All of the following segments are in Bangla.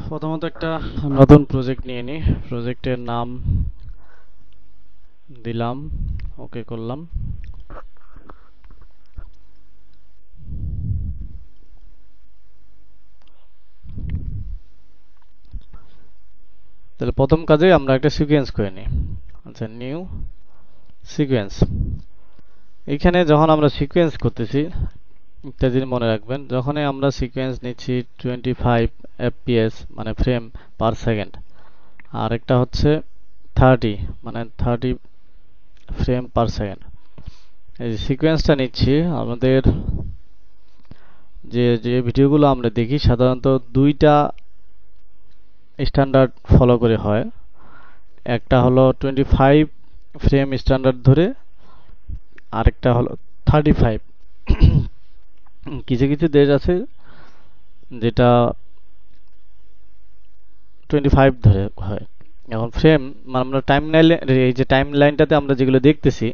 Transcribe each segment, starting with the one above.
প্রথমত একটা নতুন প্রজেক্ট নিয়ে নিই। প্রজেক্টের নাম দিলাম, ওকে করলাম। তাহলে প্রথম কাজে আমরা একটা সিকোয়েন্স করে নিই। আচ্ছা, নিউ সিকোয়েন্স। এখানে যখন আমরা সিকোয়েন্স করতেছি একটা জিনিস মনে রাখবেন, যখনই আমরা সিকোয়েন্স নিচ্ছি 25 fps মানে ফ্রেম পার সেকেন্ড, আর একটা হচ্ছে 30 মানে 30 ফ্রেম পার সেকেন্ড। এই সিকোয়েন্সটা নিচ্ছি, আমাদের যে যে ভিডিওগুলো আমরা দেখি সাধারণত দুইটা স্ট্যান্ডার্ড ফলো করে হয়। একটা হলো 25 ফ্রেম স্ট্যান্ডার্ড ধরে, আরেকটা হলো 35। কিছু কিছু দেশ আছে যেটা 25 ধরে হয়। এখন ফ্রেম মানে আমরা টাইম লাইনে, এই যে টাইম লাইনটাতে আমরা যেগুলো দেখতেছি,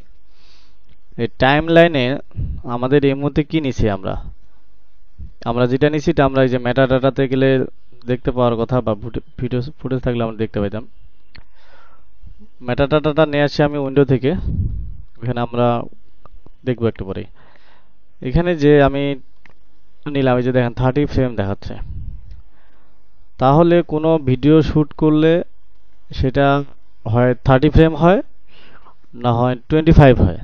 এই টাইম লাইনে আমাদের এই মুহূর্তে কি নিছি, আমরা আমরা যেটা নিছি এটা আমরা এই যে মেটা ডাটাতে গেলে দেখতে পাওয়ার কথা, বা ভিডিও ফুটেজ থাকলে আমরা দেখতে পাইতাম। মেটা ডাটাটা নিয়ে আসি আমি উইন্ডো থেকে, এখানে আমরা দেখবো একটু পরেই। এখানে যে আমি নিলাম, এই যে দেখেন 30 ফ্রেম দেখাচ্ছে। তাহলে কোনো ভিডিও শুট করলে সেটা হয় 30 ফ্রেম হয়, না হয় 25 হয়।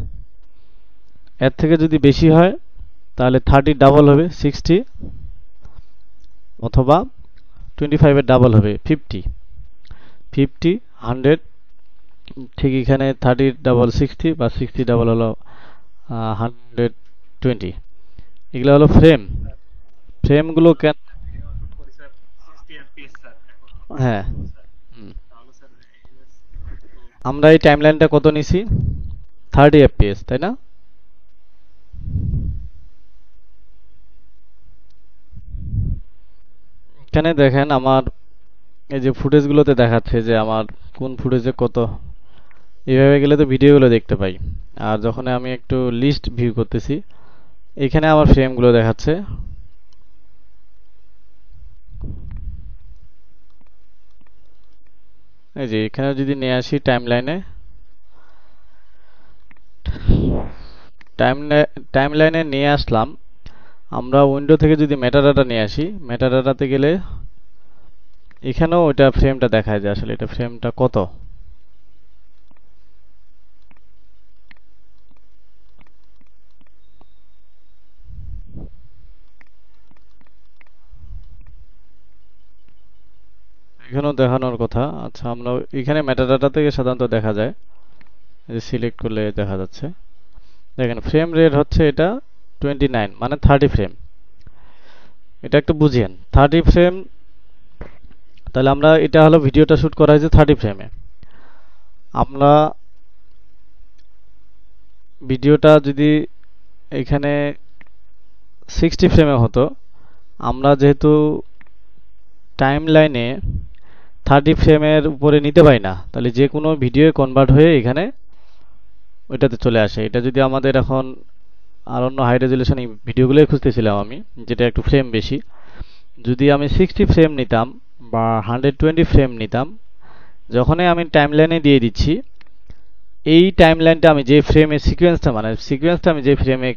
এর থেকে যদি বেশি হয় তাহলে 30 ডাবল হবে 60, অথবা 25 এর ডাবল হবে 50, 100। ঠিক এখানে 30 ডাবল 60 বা 60 ডাবল হলো 120। এগুলো হলো ফ্রেম। ফ্রেমগুলো কেন, হ্যাঁ, আমরা এই টাইমলাইনটা কত নিছি, 30 fps, তাই না? এখানে দেখেন আমার এই যে ফুটেজগুলোতে দেখাচ্ছে যে আমার কোন ফুটেজে কত। এইভাবে গেলে তো ভিডিওগুলো দেখতে পাই। আর যখন আমি একটু লিস্ট ভিউ করতেছি, এখানে আমার ফ্রেমগুলো দেখাচ্ছে। এই যে এখানে যদি নিয়ে আসি টাইমলাইনে, টাইমলাইনে নিয়ে আসলাম। আমরা উইন্ডো থেকে যদি মেটাডাটা নিয়ে আসি, মেটাডাটাতে গেলে এখানেও ওইটা ফ্রেমটা দেখায় যে আসলে এটা ফ্রেমটা কত। এখানেও দেখানোর কথা। আচ্ছা, আমরা এখানে মেটাডাটা থেকে সাধারণত দেখা যায়, সিলেক্ট করলে দেখা যাচ্ছে। দেখেন ফ্রেম রেট হচ্ছে এটা 29 মানে 30 ফ্রেম। এটা একটু বুঝিয়েন 30 ফ্রেম। তাহলে আমরা এটা হলো ভিডিওটা শুট করা হয়েছে 30 ফ্রেমে। আমরা ভিডিওটা যদি এখানে 60 ফ্রেমে হতো, আমরা যেহেতু টাইম লাইনে 30 ফ্রেমের উপরে নিতে পারি না, তাহলে যে কোনো ভিডিও কনভার্ট হয়ে এখানে ওইটাতে চলে আসে। এটা যদি আমাদের এখন আর অন্য হাই রেজুলেশন ভিডিওগুলোই খুঁজতেছিলাম আমি, যেটা একটু ফ্রেম বেশি, যদি আমি 60 ফ্রেম নিতাম বা 120 ফ্রেম নিতাম, যখনই আমি টাইমলাইনে দিয়ে দিচ্ছি, এই টাইমলাইনটা আমি যে ফ্রেমের সিকোয়েন্সটা, মানে সিকোয়েন্সটা আমি যে ফ্রেমে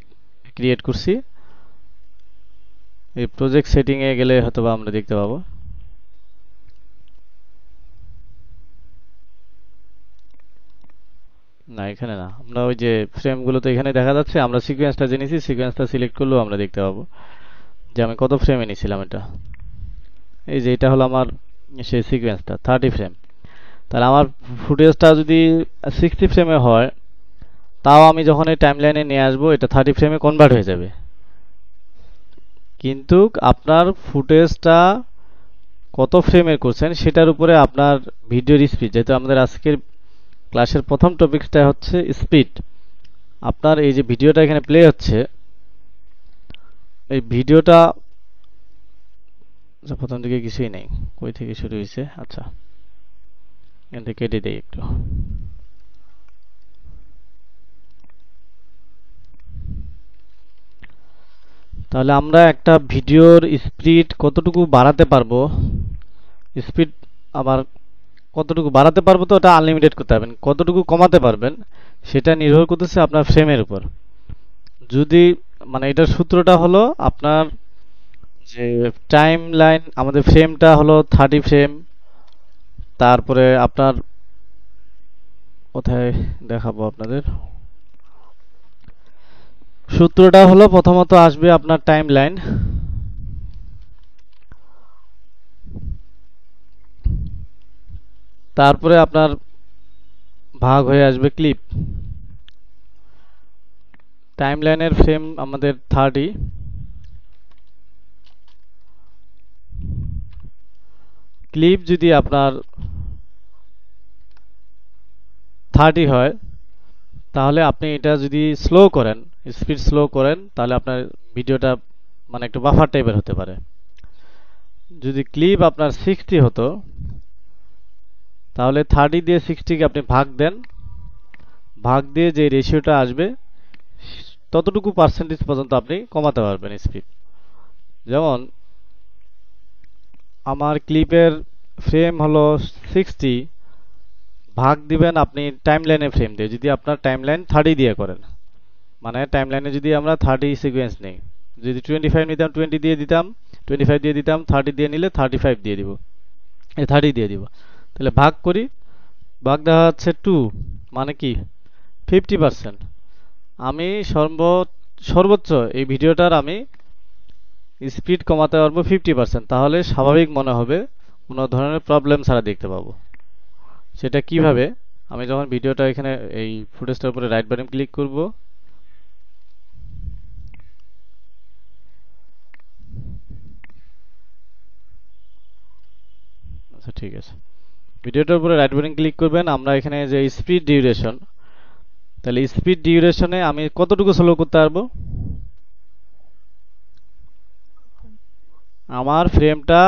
ক্রিয়েট করছি, এই প্রজেক্ট সেটিংয়ে গেলে হয়তো আমরা দেখতে পাবো। না, এখানে না, আমরা ওই যে ফ্রেমগুলো তো এখানে দেখা যাচ্ছে। আমরা সিকোয়েন্সটা জেনেছি, সিকোয়েন্সটা সিলেক্ট করলেও আমরা দেখতে পাবো যে আমি কত ফ্রেমে নিয়েছিলাম এটা। এই যে এটা হলো আমার সেই সিকোয়েন্সটা 30 ফ্রেম। তাহলে আমার ফুটেজটা যদি 60 ফ্রেমে হয়, তাও আমি যখন এই টাইমলাইনে নিয়ে আসবো এটা 30 ফ্রেমে কনভার্ট হয়ে যাবে। কিন্তু আপনার ফুটেজটা কত ফ্রেমের করছেন সেটার উপরে আপনার ভিডিওর স্পিড, যেহেতু আমাদের আজকের ক্লাসের প্রথম টপিকটা হচ্ছে স্পিড। আপনার এই যে ভিডিওটা এখানে প্লে হচ্ছে, এই ভিডিওটা প্রথম দিকে কিছুই নেই, কই থেকে শুরু হয়েছে। আচ্ছা, এখান থেকে কেটে দেই একটু। তাহলে আমরা একটা ভিডিওর স্পিড কতটুকু বাড়াতে পারবো স্পিড আবার কতটুকু বাড়াতে পারবো, তো ওটা আনলিমিটেড করতে পারবেন। কতটুকু কমাতে পারবেন সেটা নির্ভর করতেছে আপনার ফ্রেমের উপর। যদি মানে এটার সূত্রটা হলো আপনার যে টাইম লাইন, আমাদের ফ্রেমটা হলো 30 ফ্রেম। তারপরে আপনার কোথায় দেখাবো আপনাদের, সূত্রটা হলো প্রথমত আসবে আপনার টাইম লাইন, তারপরে আপনার ভাগ হয়ে আসবে ক্লিপ। টাইম লাইনের ফ্রেম আমাদের 30, ক্লিপ যদি আপনার 30 হয় তাহলে আপনি এটা যদি স্লো করেন, স্পিড স্লো করেন, তাহলে আপনার ভিডিওটা মানে একটু বাফার টাইপের হতে পারে। যদি ক্লিপ আপনার 60 হতো তাহলে 30 দিয়ে 60 কে আপনি ভাগ দেন, ভাগ দিয়ে যে রেশিওটা আসবে ততটুকু পার্সেন্টেজ পর্যন্ত আপনি কমাতে পারবেন স্পিড। যেমন আমার ক্লিপের ফ্রেম হলো 60, ভাগ দিবেন আপনি টাইম লাইনের ফ্রেম দিয়ে। যদি আপনার টাইম লাইন 30 দিয়ে করেন, মানে টাইম লাইনে যদি আমরা 30 সিকোয়েন্স নেই, যদি 25 নিতাম 20 দিয়ে দিতাম, 25 দিয়ে দিতাম, 30 দিয়ে নিলে 35 দিয়ে দিব, 30 দিয়ে দিব। তাহলে ভাগ করি, ভাগ দেওয়া হচ্ছে 2, মানে কি 50%। আমি সর্বোচ্চ এই ভিডিওটার আমি স্পিড কমাতে পারবো 50%, তাহলে স্বাভাবিক মনে হবে, কোনো ধরনের প্রবলেম ছাড়া দেখতে পাবো। সেটা কিভাবে, আমি যখন ভিডিওটা এখানে এই ফুটেজটার উপরে রাইট বাটন ক্লিক করব, আচ্ছা ঠিক আছে, ভিডিওটার উপরে রাইট বাটন ক্লিক করবেন। আমরা এখানে যে স্পিড ডিউরেশন, তাহলে স্পিড ডিউরেশনে আমি কতটুকু স্লো করতে পারবো, আমার ফ্রেমটা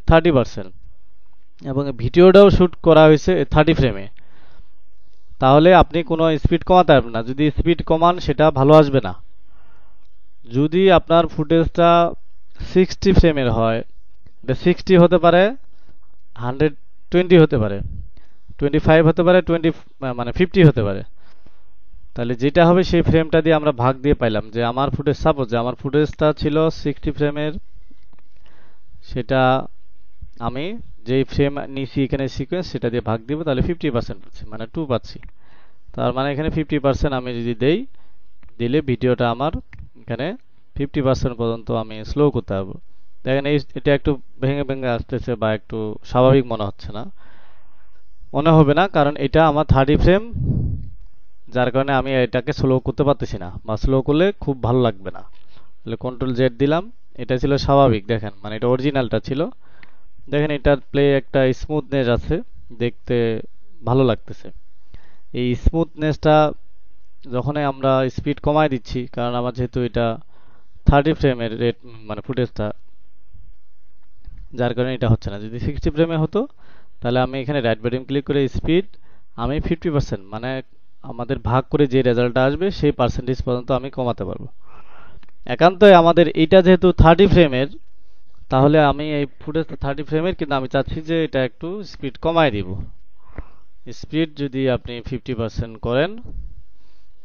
30% এবং ভিডিওটাও শুট করা হয়েছে 30 ফ্রেমে, তাহলে আপনি কোনো স্পিড কমাতে পারবেন না। যদি স্পিড কমান সেটা ভালো আসবে না। যদি আপনার ফুটেজটা 60 ফ্রেমের হয়, 60 হতে পারে, 120 হতে পারে, 25 হতে পারে, 20 মানে 50 হতে পারে। তাহলে যেটা হবে সেই ফ্রেমটা দিয়ে আমরা ভাগ দিয়ে পাইলাম যে আমার ফুটেজ, সাপোজ যে আমার ফুটেজটা ছিল 60 ফ্রেমের, সেটা আমি যেই ফ্রেম নিছি এখানে সিকোয়েন্স সেটা দিয়ে ভাগ দিব, তাহলে 50% পাচ্ছি, মানে 2 পাচ্ছি। তার মানে এখানে 50% আমি যদি দেই, দিলে ভিডিওটা আমার এখানে 50% পর্যন্ত আমি স্লো করতে পারবো। দেখেন এটা একটু ভেঙে ভেঙে আসতেছে বা একটু স্বাভাবিক মনে হচ্ছে না, মনে হবে না, কারণ এটা আমার 30 ফ্রেম, যার কারণে আমি এটাকে স্লো করতে পারতেছি না, বা স্লো করলে খুব ভালো লাগবে না। তাহলে কন্ট্রোল জেড দিলাম, এটা ছিল স্বাভাবিক, দেখেন মানে এটা অরিজিনালটা ছিল। দেখেন এটার প্লে একটা স্মুথনেস আছে, দেখতে ভালো লাগতেছে। এই স্মুথনেসটা যখনই আমরা স্পিড কমায় দিচ্ছি, কারণ আমার যেহেতু এটা 30 ফ্রেমের রেট মানে ফুটেজটা, যার কারণে এটা হচ্ছে না। যদি 60 ফ্রেমে হতো তাহলে আমি এখানে রাইট বাটন ক্লিক করে স্পিড আমি 50%, মানে আমাদের ভাগ করে যে রেজাল্টটা আসবে সেই পার্সেন্টেজ পর্যন্ত আমি কমাতে পারবো। একান্তই আমাদের এটা যেহেতু 30 ফ্রেমের, তাহলে আমি এই ফুটেজটা 30 ফ্রেমের, কিন্তু আমি চাচ্ছি যে এটা একটু স্পিড কমায় দিব। স্পিড যদি আপনি 50% করেন,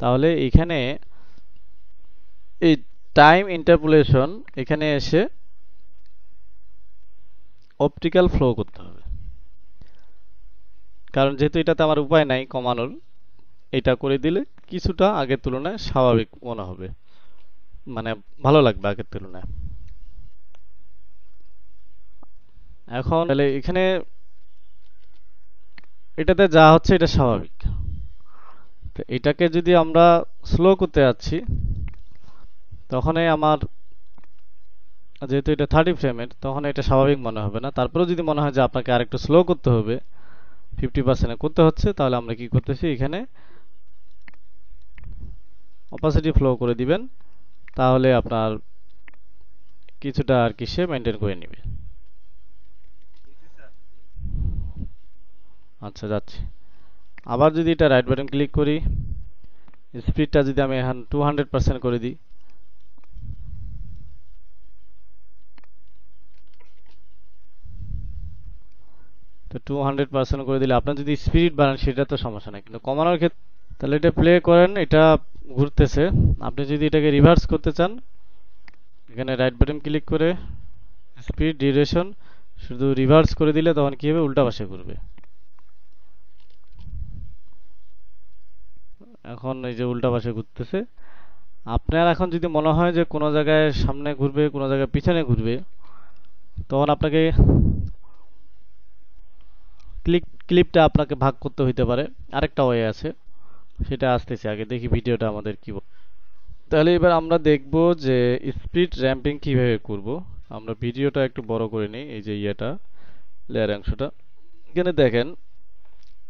তাহলে এখানে এই টাইম ইন্টারপোলেশন এখানে এসে অপটিক্যাল ফ্লো করতে হবে, কারণ যেহেতু এটাতে আমার উপায় নাই কমানোর। এটা করে দিলে কিছুটা আগের তুলনায় স্বাভাবিক মনে হবে, মানে ভালো লাগবে আগের তুলনায়। এখন তাহলে এখানে এটাতে যা হচ্ছে এটা স্বাভাবিক, তো এটাকে যদি আমরা স্লো করতে যাচ্ছি, তখনই আমার যেহেতু এটা 30 ফ্রেমের, তখন এটা স্বাভাবিক মনে হবে না। তারপরেও যদি মনে হয় যে আপনাকে আরেকটু স্লো করতে হবে, 50% করতে হচ্ছে, তাহলে আমরা কি করতেছি, এখানে অপাসিটি ফ্লো করে দিবেন, তাহলে আপনার কিছুটা আর কি সে মেনটেন করে নেবে। আচ্ছা যাচ্ছি, আবার যদি এটা রাইট বাটন ক্লিক করি, স্পিডটা যদি আমি এখন 200% করে দিই, তো 200% করে দিলে আপনার যদি স্পিড বাড়ান সেটা তো সমস্যা নাই, কিন্তু কমানোর ক্ষেত্রে তাহলে এটা প্লে করেন, এটা ঘুরতেছে। আপনি যদি এটাকে রিভার্স করতে চান, এখানে রাইট বাটন ক্লিক করে স্পিড ডিউরেশন শুধু রিভার্স করে দিলে তখন কি হবে, উল্টা পাশে ঘুরবে। এখন এই যে উল্টা পাশে ঘুরতেছে। আপনার এখন যদি মনে হয় যে কোনো জায়গায় সামনে ঘুরবে কোনো জায়গায় পিছনে ঘুরবে, তখন আপনাকে ক্লিপটা আপনাকে ভাগ করতে হইতে পারে। আরেকটা ওয়ে আছে, সেটা আসতেছে, আগে দেখি ভিডিওটা আমাদের কি বলে। তাহলে এবার আমরা দেখব যে স্পিড র্যাম্পিং কিভাবে করব। আমরা ভিডিওটা একটু বড় করে নিই, এই যে লেয়ার অংশটা। এখানে দেখেন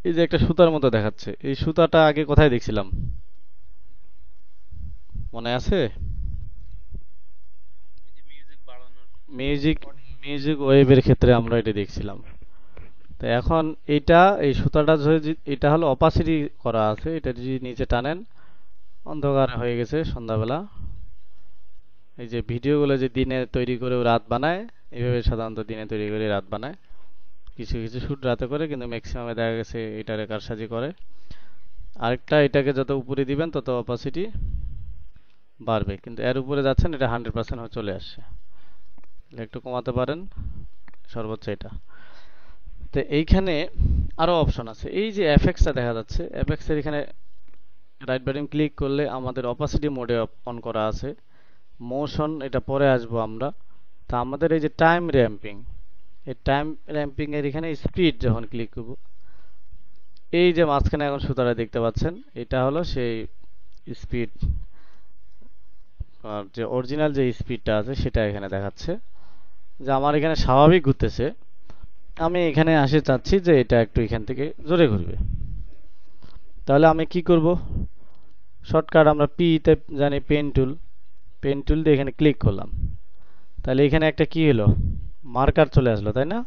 এই যে একটা সুতার মতো দেখাচ্ছে, এই সুতাটা আগে কোথায় দেখছিলাম মনে আছে? মিউজিক মিউজিক ওয়েভের ক্ষেত্রে আমরা এটা দেখছিলাম। তো এখন এই সুতাটা এটা হলো অপাসিটি করা আছে, এটা যদি নিচে টানেন অন্ধকার হয়ে গেছে সন্ধ্যাবেলা। এই যে ভিডিওগুলো যে দিনে তৈরি করে রাত বানায়, এইভাবে সাধারণত দিনে তৈরি করে রাত বানায়, কিছু কিছু শুট রাতে করে, কিন্তু ম্যাক্সিমামে দেখা গেছে এটারে কারসাজি করে। আরেকটা, এটাকে যত উপরে দিবেন তত অপাসিটি বাড়বে, কিন্তু এর উপরে যাচ্ছেন এটা 100% চলে আসছে। একটু কমাতে পারেন সর্বোচ্চ এটা। তো এইখানে আরো অপশন আছে, এই যে এফএক্সটা দেখা যাচ্ছে, এফএক্স এর এখানে রাইট বাটন ক্লিক করলে আমাদের অপাসিটি মোডে অন করা আছে। মোশন এটা পরে আসবো আমরা। তা আমাদের এই যে টাইম র্যাম্পিং, এই টাইম র্যাম্পিং এর এখানে স্পিড যখন ক্লিক করব, এই যে মাঝখানে এখন সুতাটা দেখতে পাচ্ছেন, এটা হলো সেই স্পিড, যে অরিজিনাল যে স্পিডটা আছে সেটা এখানে দেখাচ্ছে। যে আমার এখানে স্বাভাবিক ঘুরতেছে, আমি এখানে আসে চাচ্ছি যে এটা একটু এখান থেকে জোরে ঘুরবে। তাহলে আমি কি করব, শর্টকাট আমরা পি তে জানি, পেন টুল দিয়ে এখানে ক্লিক করলাম। তাহলে এখানে একটা কি হলো, মার্কার চলে আসলো, তাই না?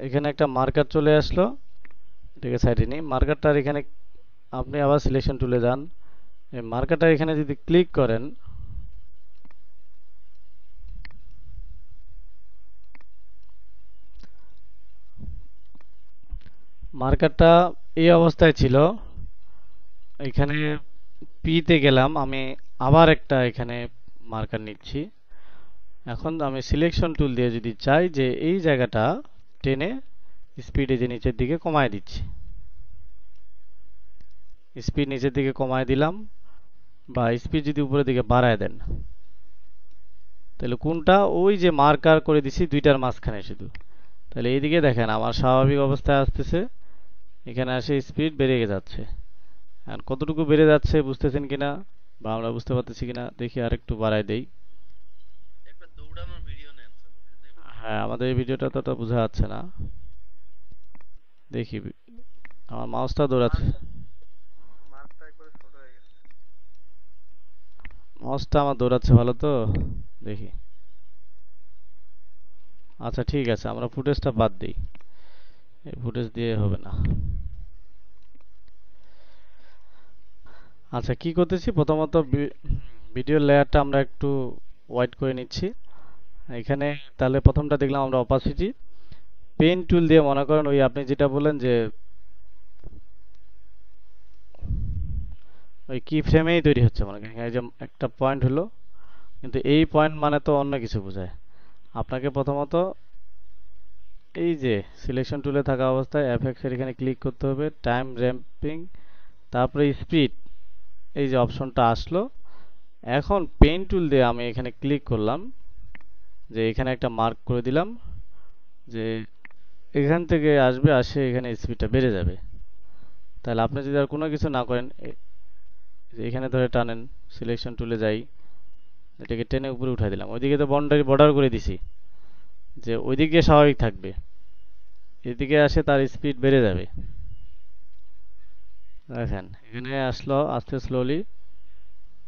এখানে একটা মার্কার চলে আসলো। এটাকে সাইডে নিই, মার্কারটার এখানে আপনি আবার সিলেকশন টুলে যান, এই মার্কারটা এখানে যদি ক্লিক করেন, মার্কারটা এই অবস্থায় ছিল। এখানে পি তে গেলাম, আমি আবার একটা এখানে মার্কার নিচ্ছি। এখন আমি সিলেকশন টুল দিয়ে যদি চাই যে এই জায়গাটা টেনে স্পিডে যে নিচের দিকে কমায় দিচ্ছি, স্পিড নিচের দিকে কমায় দিলাম, বা স্পিড যদি উপরের দিকে বাড়ায় দেন, তাহলে কোনটা, ওই যে মার্কার করে দিছি দুইটার মাঝখানে শুধু। তাহলে এইদিকে দেখেন আমার স্বাভাবিক অবস্থায় আসতেছে, এখানে আসে স্পিড বেড়ে যাচ্ছে। আর কতটুকু বেড়ে যাচ্ছে বুঝতেছেন কিনা, বা আমরা বুঝতে পারতেছি কিনা দেখি, আর একটু বাড়াই দেই। হ্যাঁ, আমাদের এই ভিডিওটা ততটা বোঝা যাচ্ছে না, দেখি আমার মাউসটা দৌড়াচ্ছে, মাউসটা আমার দৌড়াচ্ছে ভালো তো, দেখি। আচ্ছা ঠিক আছে, আমরা ফুটেজটা বাদ দিই, এই ফুটেজ দিয়ে হবে না। আচ্ছা কি করতেছি, প্রথমত ভিডিও লেয়ারটা আমরা একটু ওয়াইড করে নিচ্ছি এখানে। তাহলে প্রথমটা দেখলাম আমরা অপাসিটি, পেন টুল দিয়ে মনে করেন ওই আপনি যেটা বললেন যে ওই কি ফ্রেমেই তৈরি হচ্ছে, মনে করেন এই যে একটা পয়েন্ট হলো, কিন্তু এই পয়েন্ট মানে তো অন্য কিছু বোঝায়। আপনাকে প্রথমত এই যে সিলেকশন টুলে থাকা অবস্থায় এফএক্স এর এখানে ক্লিক করতে হবে, টাইম র্যাম্পিং, তারপরে স্পিড, এই যে অপশনটা আসলো। এখন পেন টুল দিয়ে আমি এখানে ক্লিক করলাম, যে এখানে একটা মার্ক করে দিলাম, যে এখান থেকে আসবে, আসে এখানে স্পিডটা বেড়ে যাবে। তাহলে আপনি যদি আর কোনো কিছু না করেন, যে এখানে ধরে টানেন, সিলেকশন টুলে যাই, এটাকে টেনে উপরে উঠাই দিলাম, ওইদিকে তো বাউন্ডারি বর্ডার করে দিছি যে ওইদিকে স্বাভাবিক থাকবে, এদিকে আসে তার স্পিড বেড়ে যাবে। দেখেন এখানে আসলো আস্তে স্লোলি,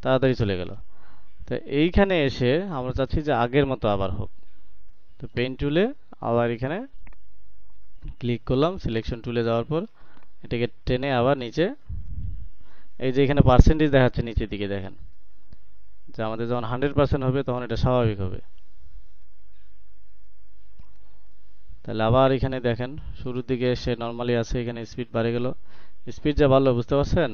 তাড়াতাড়ি চলে গেল। তো এইখানে এসে আমরা চাচ্ছি যে আগের মতো আবার হোক। তো পেন টুলে আবার এখানে ক্লিক করলাম, সিলেকশন টুলে যাওয়ার পর এটাকে টেনে আবার নিচে, এই যে এখানে পার্সেন্টেজ দেখাচ্ছে নিচের দিকে, দেখেন যে আমাদের যখন 100% হবে তখন এটা স্বাভাবিক হবে। তাহলে আবার এখানে দেখেন শুরুর দিকে সে নরমালি আছে, এখানে স্পিড বাড়ে গেল। স্পিড যা বাড়লো বুঝতে পারছেন?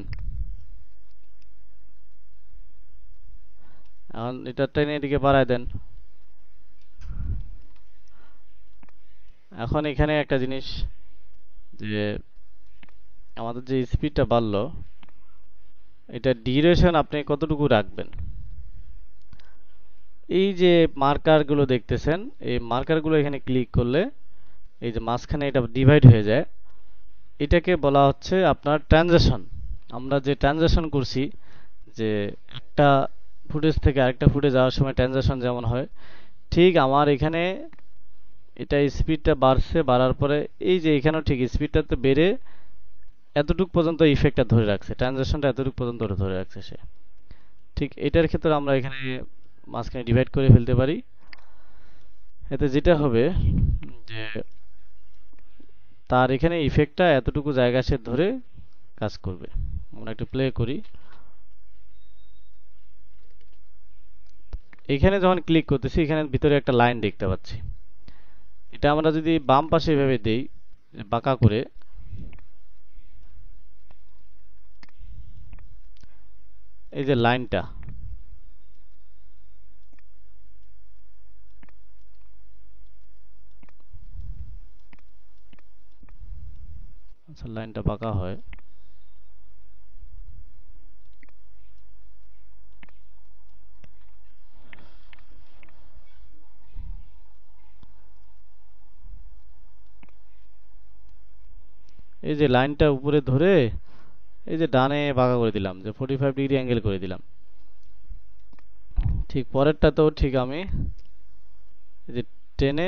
এখন এটা টেনে এদিকে বাড়ায় দেন। এখন এখানে একটা জিনিস, যে আমাদের যে স্পিডটা বাড়লো, এটা ডিউরেশন আপনি কতটুকু রাখবেন? এই যে মার্কারগুলো দেখতেছেন, এই মার্কারগুলো এখানে ক্লিক করলে এই যে মাঝখানে এটা ডিভাইড হয়ে যায়, এটাকে বলা হচ্ছে আপনার ট্রানজিশন। আমরা যে ট্রানজিশন করছি, যে একটা ফুটেজ থেকে আরেকটা ফুটে যাওয়ার সময় ট্রানজিশন যেমন হয়, ঠিক আমার এখানে এটা স্পিডটা বাড়ছে, বাড়ার পরে এই যে এখানেও ঠিক স্পিডটা তো বেড়ে এতটুক পর্যন্ত ইফেক্টটা ধরে রাখছে, ট্রানজিশনটা এতটুক পর্যন্ত ধরে রাখছে সে। ঠিক এটার ক্ষেত্রে আমরা এখানে মাঝখানে ডিভাইড করে ফেলতে পারি। এতে যেটা হবে যে তার এখানে ইফেক্টটা এতটুকু জায়গা সে ধরে কাজ করবে। আমরা একটু প্লে করি। এখানে যখন ক্লিক করতেছি, এখানে ভিতরে একটা লাইন দেখতে পাচ্ছি। এটা আমরা যদি বাম পাশে এভাবে দেই বাঁকা করে, এই যে লাইনটা, আচ্ছা লাইনটা বাঁকা হয়, এই যে লাইনটা উপরে ধরে এই যে ডানে বাঁকা করে দিলাম, যে 45 ডিগ্রি অ্যাঙ্গেল করে দিলাম। ঠিক পরেরটাতেও ঠিক আমি এই যে টেনে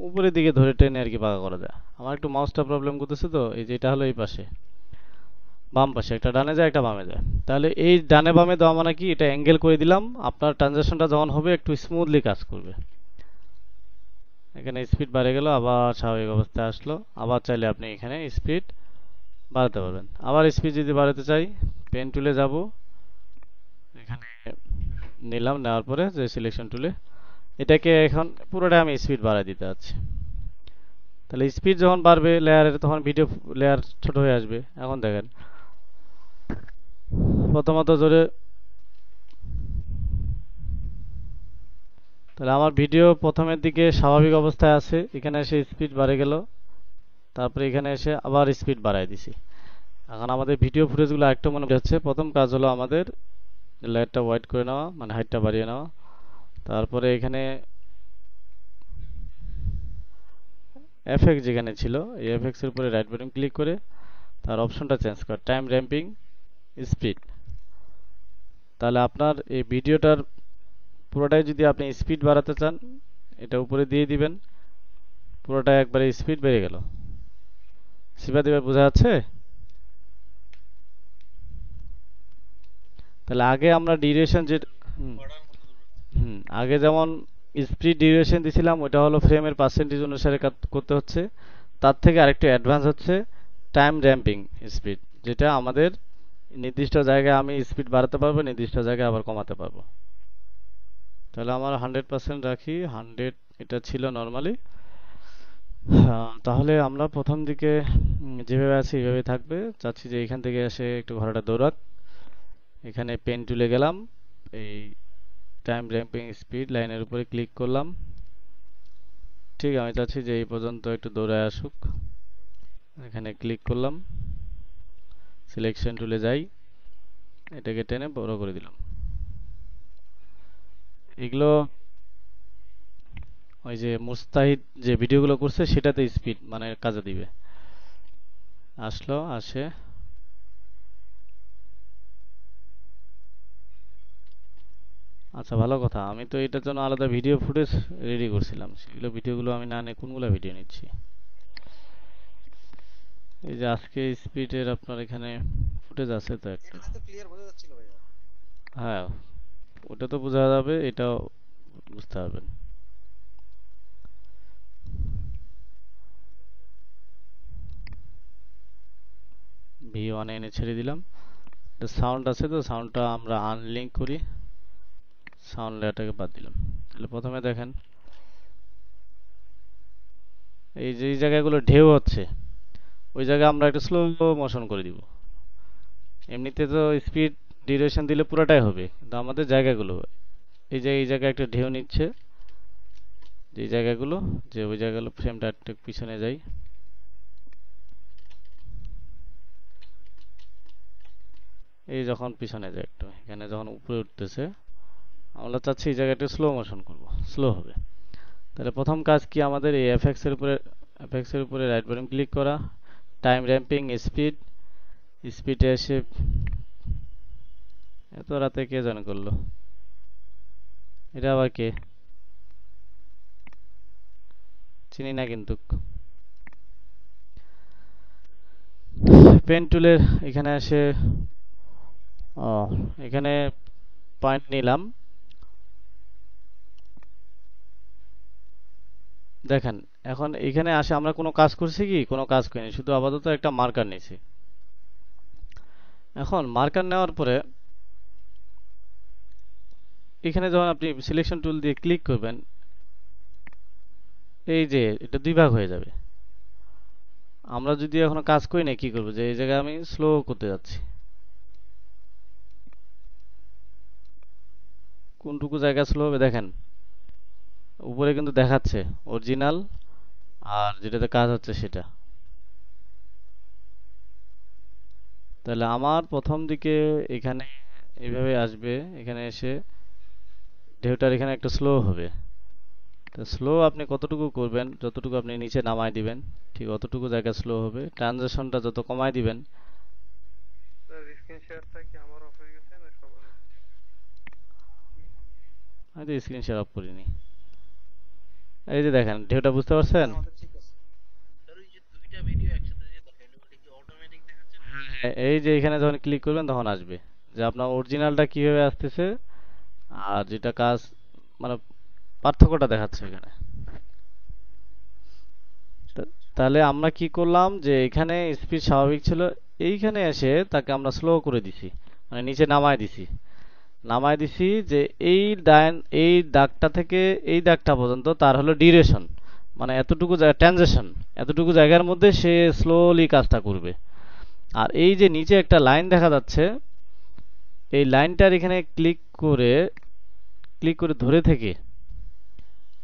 উপরের দিকে ধরে টেনে আর কি বাঁকা করা যায়। আমার একটু মাউসটা প্রবলেম করতেছে, তো এই যে এটা হলো এই পাশে, বাম পাশে একটা ডানে যায় একটা বামে যায়। তাহলে এই ডানে বামে দেওয়া মানে কি, এটা অ্যাঙ্গেল করে দিলাম, আপনার ট্রানজাকশনটা যখন হবে একটু স্মুথলি কাজ করবে। এখানে স্পিড বাড়ে গেল, আবার স্বাভাবিক অবস্থায় আসলো। আবার চাইলে আপনি এখানে স্পিড বাড়াতে পারবেন। আবার স্পিড যদি বাড়াতে চাই, পেন টুলে যাব, এখানে নিলাম, নেওয়ার পরে যে সিলেকশন টুলে এটাকে এখন পুরোটা আমি স্পিড বাড়াই দিতে যাচ্ছি। তাহলে স্পিড যখন বাড়বে লেয়ারের, তখন ভিডিও লেয়ার ছোট হয়ে আসবে। এখন দেখেন প্রথমত জোরে, তাহলে আমার ভিডিও প্রথমের দিকে স্বাভাবিক অবস্থায় আছে, এখানে এসে স্পিড বাড়ে গেল, তারপরে এখানে এসে আবার স্পিড বাড়াই দিছি। এখন আমাদের ভিডিও ফুটেজগুলো আরেকটু মনে যাচ্ছে। প্রথম কাজ হলো আমাদের লেয়ারটা ওয়াইড করে নেওয়া, মানে হাইটটা বাড়িয়ে নেওয়া। তারপরে এখানে এফএক্স যেখানে ছিল, এই এফএক্স এর উপরে রাইট বাটন ক্লিক করে তার অপশনটা চেঞ্জ কর, টাইম র্যাম্পিং স্পিড। তাহলে আপনার এই ভিডিওটার পুরোটাই যদি আপনি স্পিড বাড়াতে চান, এটা উপরে দিয়ে দিবেন, পুরোটাই একবারে স্পিড বেড়ে গেল। সিপা দিবে, বোঝা যাচ্ছে? তাহলে আগে আমরা ডিউরেশন যে আগে যেমন স্পিড ডিউরেশন দিছিলাম, ওটা হলো ফ্রেমের পার্সেন্টেজ অনুসারে করতে হচ্ছে। তার থেকে আরেকটু অ্যাডভান্স হচ্ছে টাইম র্যাম্পিং স্পিড, যেটা আমাদের নির্দিষ্ট জায়গায় আমি স্পিড বাড়াতে পারবো, নির্দিষ্ট জায়গায় আবার কমাতে পারবো। তাহলে আমার 100% রাখি, 100 এটা ছিল নর্মালি। তাহলে আমরা প্রথম দিকে যেভাবে আছি এইভাবে থাকবে। চাচ্ছি যে এখান থেকে এসে একটু ঘোড়াটা দৌড়াক। এখানে পেন টুলে গেলাম, এই টাইম র্যাম্পিং স্পিড লাইনের উপরে ক্লিক করলাম। ঠিক আমি চাচ্ছি যে এই পর্যন্ত একটু দৌড়ায় আসুক। এখানে ক্লিক করলাম, সিলেকশন টুলে যাই, এটাকে টেনে বড় করে দিলাম। এগুলো ওই যে মুস্তাহিদ যে ভিডিওগুলো করছে সেটাতে স্পিড মানে কাজে দিবে। আসলো, আসে, আচ্ছা ভালো কথা। আমি তো এটার জন্য আলাদা ভিডিও ফুটেজ রেডি করছিলাম, সেগুলো ভিডিওগুলো আমি না নিয়ে কোনগুলো ভিডিও নিচ্ছি। এই যে আজকে স্পিডের আপনার এখানে ফুটেজ আছে তো একটা। এখানে তো ক্লিয়ার বোঝা যাচ্ছিল ভাইয়া। হ্যাঁ, ওটা তো বোঝা যাবে, এটাও বুঝতে পারবেন। V1 এনে ছেড়ে দিলাম। সাউন্ড আছে তো, সাউন্ডটা আমরা আনলিঙ্ক করি, সাউন্ড লেয়ারটাকে বাদ দিলাম। তাহলে প্রথমে দেখেন এই যে এই জায়গাগুলো ঢেউ হচ্ছে, ওই জায়গায় আমরা একটু স্লো মোশন করে দিব। এমনিতে তো স্পিড ডিউরেশন দিলে পুরোটাই হবে, কিন্তু আমাদের জায়গাগুলো, এই যে এই জায়গায় একটা ঢেউ নিচ্ছে, যে এই জায়গাগুলো, যে ওই জায়গাগুলো ফ্রেমটা একটু পিছনে যাই, এই যখন পিছনে যায় একটু, এখানে যখন উপরে উঠতেছে, আমরা চাচ্ছি এই জায়গাটা স্লো মোশন করব, স্লো হবে। তাহলে প্রথম কাজ কি আমাদের, এই এফএক্স এর উপরে রাইট বাটন ক্লিক করা, টাইম র্যাম্পিং স্পিড, স্পিডে এসে, এত রাতে কে জয়েন করলো, এটা আবার কে, চিনি না কিন্তু। পেন টুলের এখানে এসে, ও এখানে পয়েন্ট নিলাম, দেখেন এখন এখানে আসে আমরা কোনো কাজ করছি কি, কোনো কাজ করিনি, শুধু আপাতত একটা মার্কার নিয়েছি। এখন মার্কার নেওয়ার পরে এখানে যখন আপনি সিলেকশন টুল দিয়ে ক্লিক করবেন, এই যে এটা দুই ভাগ হয়ে যাবে। আমরা যদি এখনো কাজ করি না, কি করবো, যে এই জায়গায় আমি স্লো করতে যাচ্ছি, কোনটুকু জায়গা স্লো হবে দেখেন, উপরে কিন্তু দেখাচ্ছে অরিজিনাল আর যেটাতে কাজ হচ্ছে সেটা। তাহলে আমার প্রথম দিকে এখানে এইভাবে আসবে, এখানে এসে ঢেউটার এখানে একটু স্লো হবে। তো স্লো আপনি কতটুকু করবেন, যতটুকু আপনি নিচে নামায় দিবেন ঠিক অতটুকু জায়গা স্লো হবে। ট্রানজিশনটা যত কমায় দিবেন, স্যার স্ক্রিন শেয়ারটা কি আমার অফ হয়ে গেছে না সবার? আমি তো স্ক্রিন শেয়ার অফ করিনি। এই যে দেখেন ঢেউটা, বুঝতে পারছেন? আমাদের ঠিক আছে। স্যার ওই যে দুইটা ভিডিও একসাথে যে দেখাইলো ওটা কি অটোমেটিক দেখাচ্ছে নাকি? হ্যাঁ, এই যে এখানে যখন ক্লিক করবেন তখন আসবে যে আপনার অরিজিনালটা কিভাবে আসতেছে, আর যেটা কাজ, মানে পার্থক্যটা দেখাচ্ছে এখানে। তাহলে আমরা কি করলাম, যে এখানে স্পিড স্বাভাবিক ছিল, এইখানে এসে তাকে আমরা স্লো করে দিছি, মানে নিচে নামায় দিছি। নামায় দিছি যে এই এই দাগটা থেকে এই দাগটা পর্যন্ত তার হলো ডিউরেশন, মানে এতটুকু ট্রানজিশন, এতটুকু জায়গার মধ্যে সে স্লোলি কাজটা করবে। আর এই যে নিচে একটা লাইন দেখা যাচ্ছে, এই লাইনটার এখানে ক্লিক করে ধরে থেকে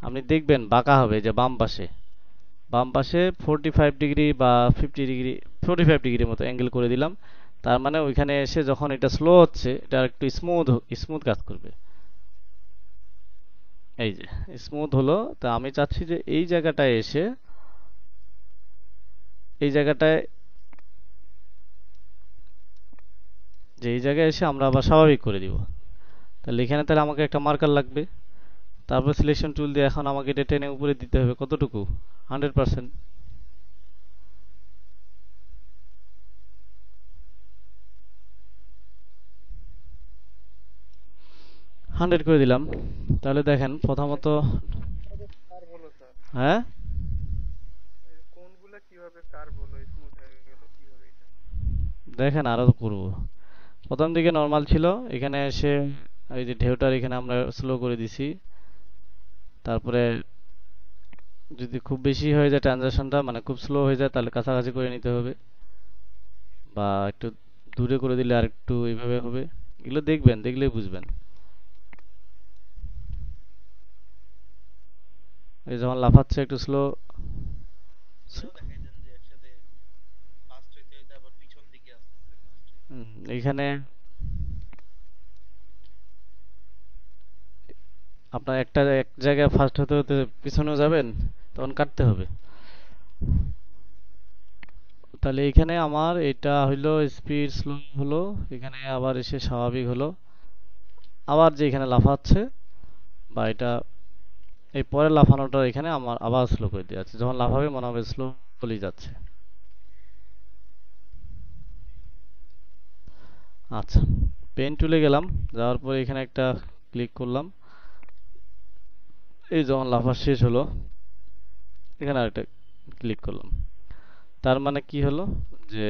আপনি দেখবেন বাঁকা হবে, যে বাম পাশে 45 ডিগ্রি বা 50 ডিগ্রি, 45 ডিগ্রির মতো অ্যাঙ্গেল করে দিলাম। তার মানে ওইখানে এসে যখন এটা স্লো হচ্ছে, এটা একটু স্মুথ কাজ করবে। এই যে স্মুথ হলো। তা আমি চাচ্ছি যে এই জায়গাটায় এসে, এই জায়গাটায়, যে এই জায়গায় এসে আমরা আবার স্বাভাবিক করে দিব। তাহলে এখানে তাহলে আমাকে একটা মার্কার লাগবে। তারপর সিলেকশন টুল দিয়ে এখন আমাকে এটা টেনে উপরে দিতে হবে, কতটুকু, 100%। 100 করে দিলাম। তাহলে দেখেন প্রথমত, কার বলো স্যার, হ্যাঁ এই কোনগুলা কিভাবে কার বলো স্মুথ হয়ে গেল কিভাবে এটা? দেখেন আরো করব। প্রথম দিকে নর্মাল ছিল, এখানে এসে এই যে ঢেউটার এখানে আমরা স্লো করে দিছি। তারপরে যদি খুব বেশি হয়ে যায় ট্রানজাকশনটা, মানে খুব স্লো হয়ে যায়, তাহলে কাছাকাছি করে নিতে হবে, বা একটু দূরে করে দিলে আর একটু এইভাবে হবে। এগুলো দেখবেন, দেখলেই বুঝবেন। এই যখন লাফাচ্ছে একটু স্লো। এটাও দেখাইতেন যে একসাথে ফার্স্ট হইতে হইতে আবার পিছন দিকে আসতেছে ফার্স্ট হইতে। এইখানে আপনার এক জায়গায় ফার্স্ট হতে হতে পিছনেও যাবেন, তখন কাটতে হবে। তাহলে এখানে আমার এটা হইলো স্পিড স্লো হলো, এখানে আবার এসে স্বাভাবিক হলো, আবার যে এখানে লাফাচ্ছে, বা এটা এই পরে লাফানোটা এখানে আমার আবার স্লো করে দেওয়া আছে, যখন লাফাবে মনে হবে স্লোলি যাচ্ছে। আচ্ছা, পেন টুলে গেলাম, যাওয়ার পরে এখানে একটা ক্লিক করলাম, এই যখন লাফা শেষ হলো এখানে আরেকটা ক্লিক করলাম। তার মানে কি হলো, যে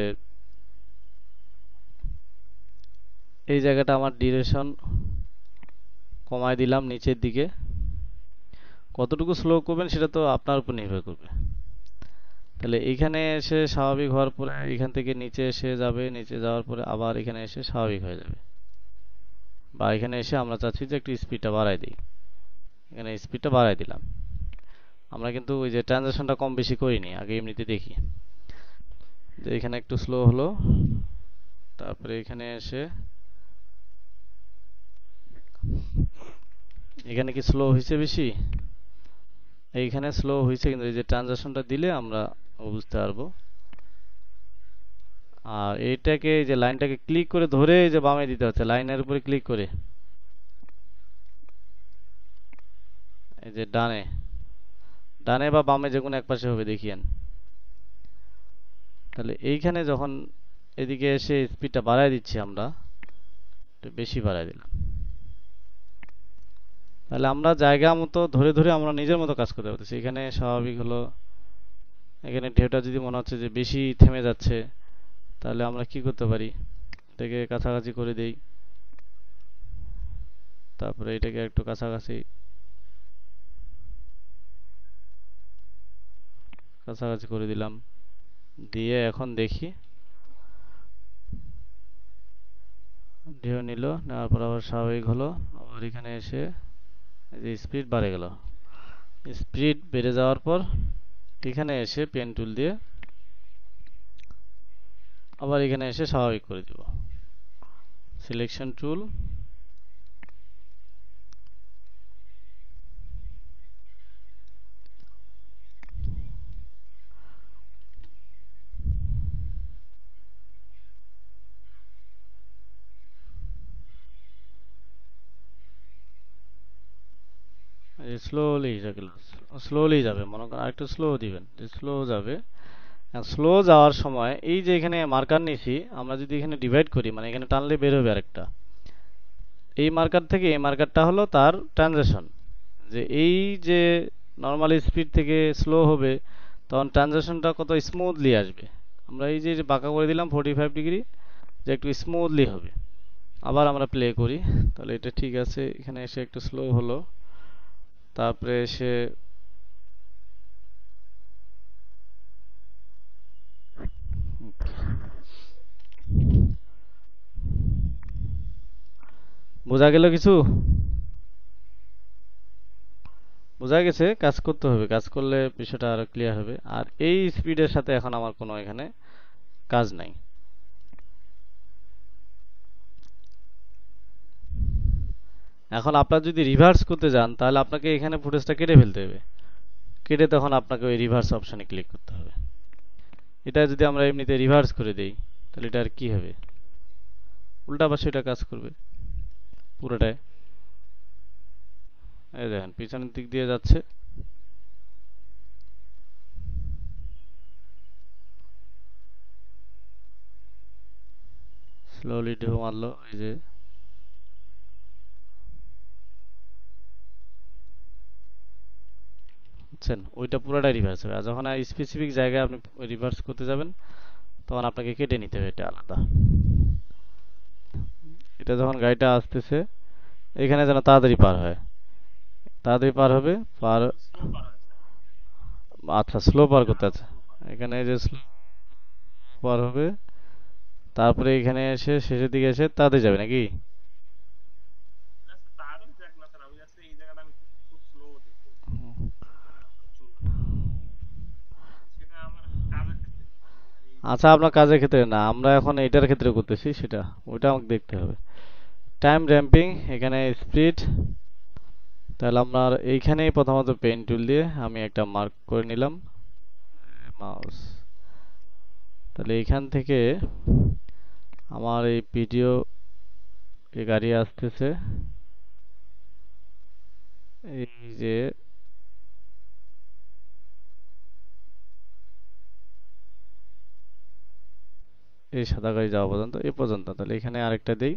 এই জায়গাটা আমার ডিউরেশন কমায় দিলাম নিচের দিকে। কতটুকু স্লো করবেন সেটা তো আপনার উপর নির্ভর করবে। তাহলে এইখানে এসে স্বাভাবিক হওয়ার পরে এখান থেকে নিচে এসে যাবে, নিচে যাওয়ার পরে আবার এখানে এসে স্বাভাবিক হয়ে যাবে। বা এখানে এসে আমরা চাচ্ছি যে একটু স্পিডটা বাড়াই দিই, এখানে স্পিডটা বাড়াই দিলাম। আমরা কিন্তু ওই যে ট্রানজাকশনটা কম বেশি করিনি, আগে এমনিতে দেখি যে এখানে একটু স্লো হলো, তারপরে এখানে এসে এখানে কি স্লো হয়েছে বেশি, এইখানে স্লো হয়েছে, কিন্তু এই যে ট্রানজাকশনটা দিলে আমরা বুঝতে পারবো। আর এইটাকে, এই যে লাইনটাকে ক্লিক করে ধরে এই যে বামে দিতে হচ্ছে, লাইনের উপরে ক্লিক করে এই যে ডানে, ডানে বা বামে যে কোনো এক পাশে হবে দেখিয়েন। তাহলে এইখানে যখন এদিকে এসে স্পিডটা বাড়ায় দিচ্ছি আমরা, একটু বেশি বাড়ায় দিলাম, তাহলে আমরা জায়গা মতো ধরে ধরে আমরা নিজের মতো কাজ করতে পারতেছি। এখানে স্বাভাবিক হলো, এখানে ঢেউটা যদি মনে হচ্ছে যে বেশি থেমে যাচ্ছে, তাহলে আমরা কি করতে পারি, এটাকে কাছাকাছি করে দেই, তারপরে এটাকে একটু কাছাকাছি কাছাকাছি করে দিলাম, দিয়ে এখন দেখি ঢেউ নিল, নেওয়ার পর আবার স্বাভাবিক হলো, আবার এখানে এসে এই যে স্পিড বাড়ে গেল। স্পিড বেড়ে যাওয়ার পর এখানে এসে পেন টুল দিয়ে আবার এখানে এসে স্বাভাবিক করে দিব, সিলেকশন টুল, স্লোলি স্লোলি যাবে, মনে করেন আরেকটু স্লো দিবেন, স্লো যাবে। স্লো যাওয়ার সময় এই যে এখানে মার্কার নিছি, আমরা যদি এখানে ডিভাইড করি, মানে এখানে টানলে বের হবে আরেকটা, এই মার্কার থেকে এই মার্কারটা হলো তার ট্রানজিশন, যে এই যে নর্মাল স্পিড থেকে স্লো হবে তখন ট্রানজিশনটা কত স্মুথলি আসবে। আমরা এই যে বাঁকা করে দিলাম 45 ডিগ্রি, যে একটু স্মুথলি হবে। আবার আমরা প্লে করি, তাহলে এটা ঠিক আছে, এখানে এসে একটু স্লো হলো, তারপরে এসে বোঝা গেল কিছু, বোঝা গেছে, কাজ করতে হবে, কাজ করলে বিষয়টা আরো ক্লিয়ার হবে। আর এই স্পিডের সাথে এখন আমার কোনো এখানে কাজ নাই। এখন আপনার যদি রিভার্স করতে যান, তাহলে আপনাকে এখানে ফুটেজটা কেটে ফেলতে হবে, কেটে তখন আপনাকে ওই রিভার্স অপশনে ক্লিক করতে হবে। এটা যদি আমরা এমনিতে রিভার্স করে দেই, তাহলে এটা আর কি হবে, উল্টা পাশে এটা কাজ করবে পুরোটাই। এই দেখেন পিছনের দিক দিয়ে যাচ্ছে, স্লোলি ঢেউ মারলো, এই যে বুঝছেন, ওইটা পুরোটাই রিভার্স হবে। আর যখন স্পেসিফিক জায়গায় আপনি রিভার্স করতে যাবেন, তখন আপনাকে কেটে নিতে হবে, এটা আলাদা। এটা যখন গাড়িটা আসতেছে এখানে যেন তাড়াতাড়ি পার হয়, তাড়াতাড়ি পার হবে, পার, স্লো পার হয়েছে, আচ্ছা স্লো পার করতে আরো আছে, স্লো পার হয়েছে। এখানে যে স্লো পার হবে, তারপরে এখানে এসে শেষের দিকে এসে তাড়াতাড়ি যাবে নাকি? আচ্ছা তারও যাক না স্যার, আমি জাস্ট এই জায়গাটা আমি খুব স্লো দেখবো চুলটা, সেটা আমার কাজের ক্ষেত্রে, আমি এই আচ্ছা আপনার কাজের ক্ষেত্রে না, আমরা এখন এটার ক্ষেত্রে করতেছি, সেটা ওইটা আমাকে দেখতে হবে। টাইম র্যাম্পিং, এখানে স্পিড, তাহলে আপনার এইখানেই প্রথমত পেন টুল দিয়ে আমি একটা মার্ক করে নিলাম মাউস, তাহলে এইখান থেকে আমার এই ভিডিও এই গাড়ি আসতেছে, এই যে এই সাদা গাড়ি যাওয়া পর্যন্ত, এই পর্যন্ত, তাহলে এখানে আরেকটা দেই,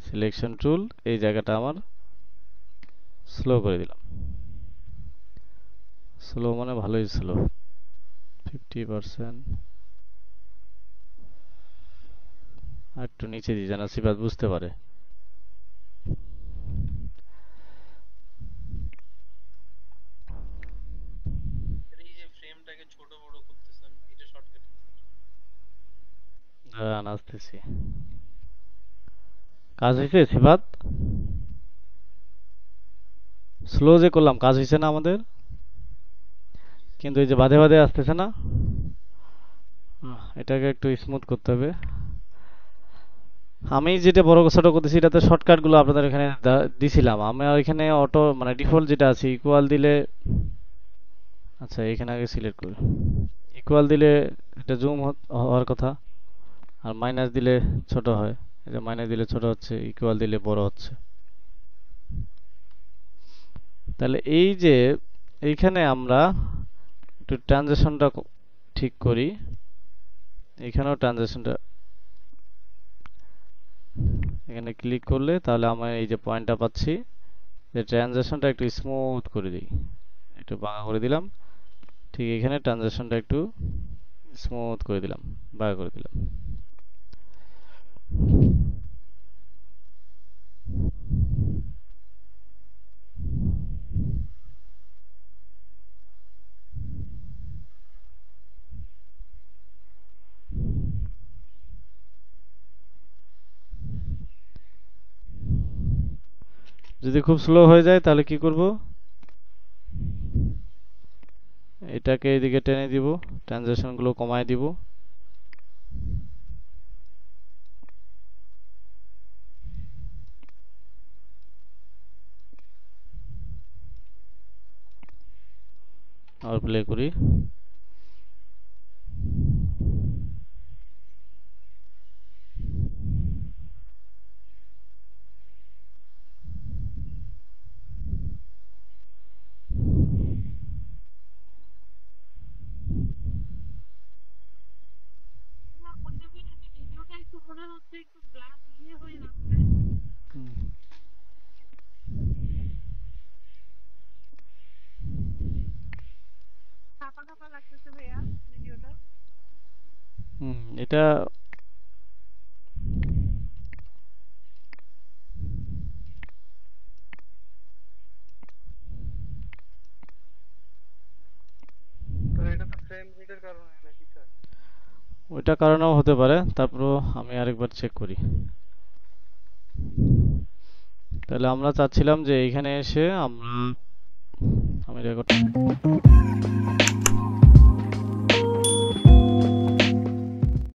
সিলেকশন টুল, এই জায়গাটা আমার স্লো করে দিলাম, স্লো মানে ভালোই স্লো, 50%, আর একটু নিচে দিই যেন সিফাত বুঝতে পারে। আসতেছি। কাজ হয়েছে সিফাত? স্লো যে করলাম কাজ হয়েছে না আমাদের? কিন্তু এই যে বাধে বাধে আসতেছে না, এটাকে একটু স্মুথ করতে হবে। আমি যেটা বড় ছোট করতেছি এটাতে শর্টকাট গুলো আপনাদের এখানে দিছিলাম। আমি এখানে অটো মানে ডিফল্ট যেটা আছে ইকুয়াল দিলে, আচ্ছা এখানে আগে সিলেক্ট করি। ইকুয়াল দিলে এটা জুম হওয়ার কথা, আর মাইনাস দিলে ছোট হয়। এটা মাইনাস দিলে ছোট হচ্ছে, ইকুয়াল দিলে বড় হচ্ছে। তাহলে এই যে এইখানে আমরা একটু ট্রানজিশনটা ঠিক করি। এখানেও ট্রানজিশনটা এখানে ক্লিক করলে তাহলে আমরা এই যে পয়েন্টটা পাচ্ছি, যে ট্রানজিশনটা একটু স্মুথ করে দিই, একটু বাঁকা করে দিলাম। ঠিক এখানে ট্রানজিশনটা একটু স্মুথ করে দিলাম, বাঁকা করে দিলাম। যদি খুব স্লো হয়ে যায় তাহলে কি করব, এটাকে এদিকে টেনে দিব, ট্রানজিশন গুলো কমায় দিব। আর প্লে করি। ভিডিওটা একটু মনে হচ্ছে একটু ব্ল্যাক হয়ে যাচ্ছে, কাঁপা কাঁপা লাগতেছে ভাইয়া ভিডিওটা। এটা তো এটা তো ফ্রেম রেটের কারণে নাকি স্যার? ওইটা কারণেও হতে পারে, তারপরও আমি আরেকবার চেক করি। তাহলে আমরা চাচ্ছিলাম যে এইখানে এসে আমি রেকর্ড